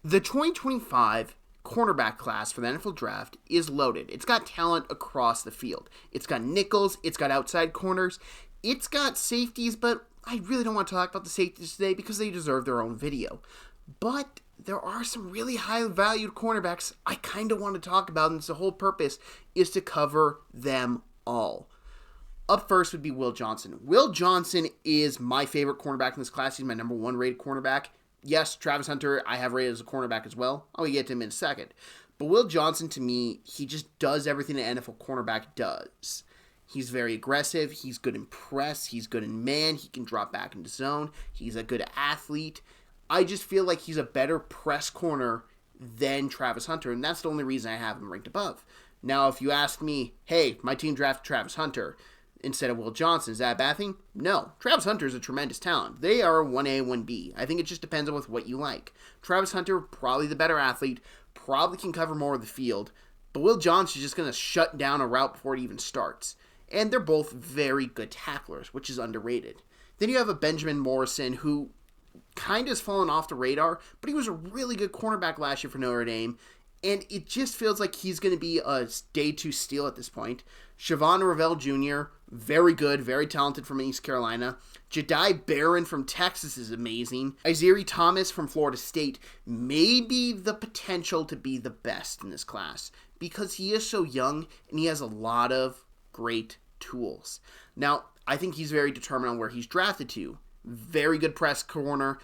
The 2025 cornerback class for the NFL draft is loaded. It's got talent across the field. It's got nickels, it's got outside corners, it's got safeties, but I really don't want to talk about the safeties today because they deserve their own video. But there are some really high-valued cornerbacks I kind of want to talk about, and the whole purpose is to cover them all. Up first would be Will Johnson. Will Johnson is my favorite cornerback in this class. He's my number one rated cornerback. Yes, Travis Hunter, I have rated as a cornerback as well. I'll get to him in a second. But Will Johnson, to me, he just does everything an NFL cornerback does. He's very aggressive. He's good in press. He's good in man. He can drop back into zone. He's a good athlete. I just feel like he's a better press corner than Travis Hunter, and that's the only reason I have him ranked above. Now, if you ask me, hey, my team drafted Travis Hunter instead of Will Johnson, is that a bad thing? No. Travis Hunter is a tremendous talent. They are 1A, 1B. I think it just depends on what you like. Travis Hunter, probably the better athlete, probably can cover more of the field, but Will Johnson is just going to shut down a route before it even starts. And they're both very good tacklers, which is underrated. Then you have a Benjamin Morrison who kind of has fallen off the radar, but he was a really good cornerback last year for Notre Dame, and it just feels like he's going to be a day two steal at this point. Shavon Ravel Jr., very good, very talented from East Carolina. Jedi Barron from Texas is amazing. Isaiah Thomas from Florida State may be the potential to be the best in this class because he is so young and he has a lot of great tools. Now, I think he's very determined on where he's drafted to. Very good press corner,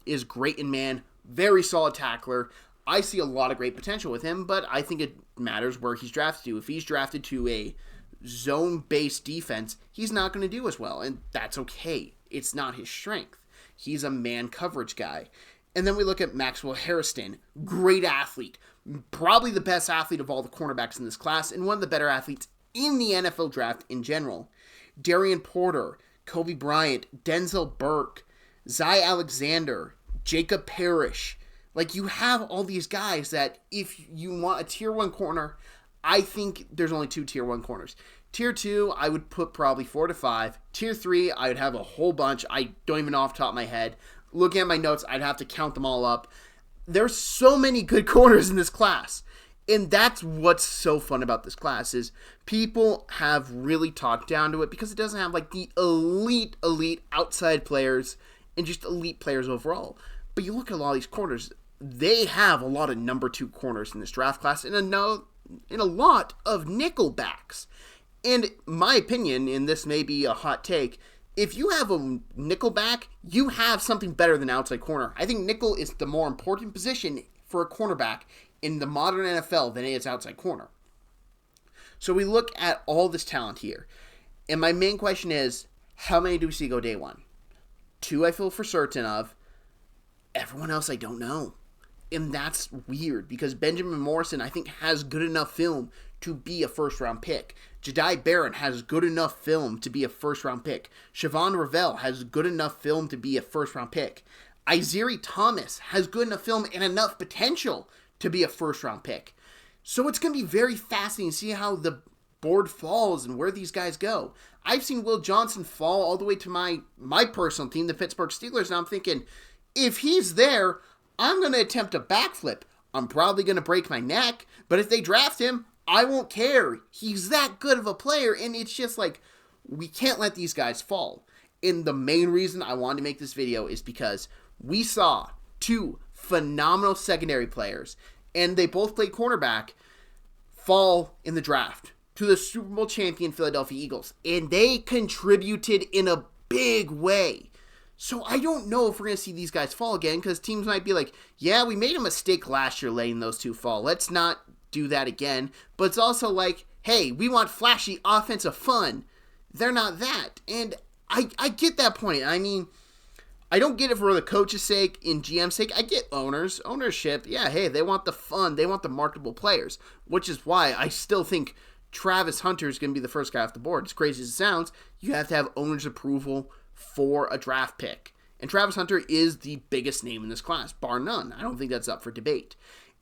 is great in man, very solid tackler. I see a lot of great potential with him, but I think it matters where he's drafted to. If he's drafted to a zone-based defense, he's not going to do as well, and that's okay. It's not his strength. He's a man coverage guy. And then we look at Maxwell Hairston, great athlete, probably the best athlete of all the cornerbacks in this class, and one of the better athletes in the NFL draft in general. Darian Porter, Kobe Bryant, Denzel Burke, Zy Alexander, Jacob Parrish. Like, you have all these guys that if you want a tier 1 corner, I think there's only 2 tier 1 corners. Tier 2, I would put probably 4 to 5. Tier 3, I would have a whole bunch. I don't even know off the top of my head. Looking at my notes, I'd have to count them all up. There's so many good corners in this class. And that's what's so fun about this class is people have really talked down to it because it doesn't have like the elite outside players and just elite players overall. But you look at a lot of these corners, they have a lot of number 2 corners in this draft class and a lot of nickel backs. And my opinion, and this may be a hot take, if you have a nickel back, you have something better than outside corner. I think nickel is the more important position for a cornerback in the modern NFL than it is outside corner. So we look at all this talent here. And my main question is, how many do we see go day 1? 2 I feel for certain of. Everyone else I don't know. And that's weird because Benjamin Morrison I think has good enough film to be a first round pick. Jedi Barron has good enough film to be a first round pick. Shavon Ravel has good enough film to be a first round pick. Isaiah Thomas has good enough film and enough potential to be a first-round pick. So it's going to be very fascinating to see how the board falls and where these guys go. I've seen Will Johnson fall all the way to my personal team, the Pittsburgh Steelers, and I'm thinking, if he's there, I'm going to attempt a backflip. I'm probably going to break my neck, but if they draft him, I won't care. He's that good of a player, and it's just like, we can't let these guys fall. And the main reason I wanted to make this video is because we saw 2 phenomenal secondary players, and they both played cornerback, fall in the draft to the Super Bowl champion Philadelphia Eagles, and they contributed in a big way. So I don't know if we're going to see these guys fall again, because teams might be like, yeah, we made a mistake last year letting those 2 fall. Let's not do that again. But it's also like, hey, we want flashy offensive fun. They're not that. And I get that point. I mean, I don't get it for the coach's sake, in GM's sake. I get ownership. Yeah, hey, they want the fun. They want the marketable players, which is why I still think Travis Hunter is going to be the first guy off the board. As crazy as it sounds, you have to have owner's approval for a draft pick. And Travis Hunter is the biggest name in this class, bar none. I don't think that's up for debate.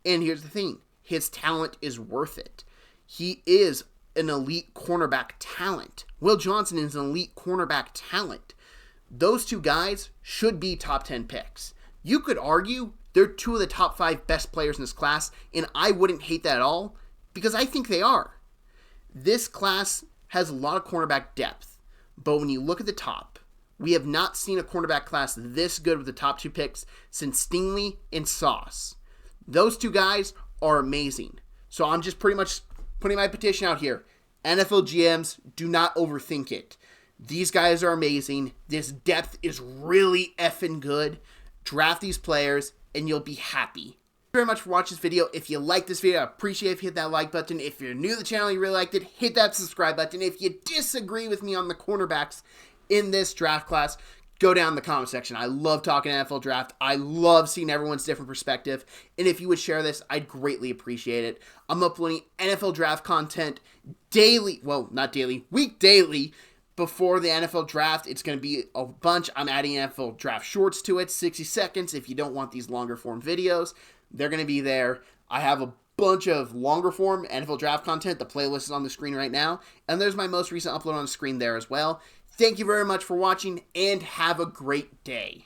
And here's the thing. His talent is worth it. He is an elite cornerback talent. Will Johnson is an elite cornerback talent. Those 2 guys should be top 10 picks. You could argue they're two of the top 5 best players in this class, and I wouldn't hate that at all because I think they are. This class has a lot of cornerback depth, but when you look at the top, we have not seen a cornerback class this good with the top 2 picks since Stingley and Sauce. Those 2 guys are amazing. So I'm just pretty much putting my petition out here. NFL GMs, do not overthink it. These guys are amazing. This depth is really effing good. Draft these players, and you'll be happy. Thank you very much for watching this video. If you like this video, I appreciate if you hit that like button. If you're new to the channel and you really liked it, hit that subscribe button. If you disagree with me on the cornerbacks in this draft class, go down in the comment section. I love talking NFL draft. I love seeing everyone's different perspective. And if you would share this, I'd greatly appreciate it. I'm uploading NFL draft content daily. Well, not daily, week daily. Before the NFL draft, it's going to be a bunch. I'm adding NFL draft shorts to it, 60 seconds. If you don't want these longer form videos, they're going to be there. I have a bunch of longer form NFL draft content. The playlist is on the screen right now. And there's my most recent upload on the screen there as well. Thank you very much for watching, and have a great day.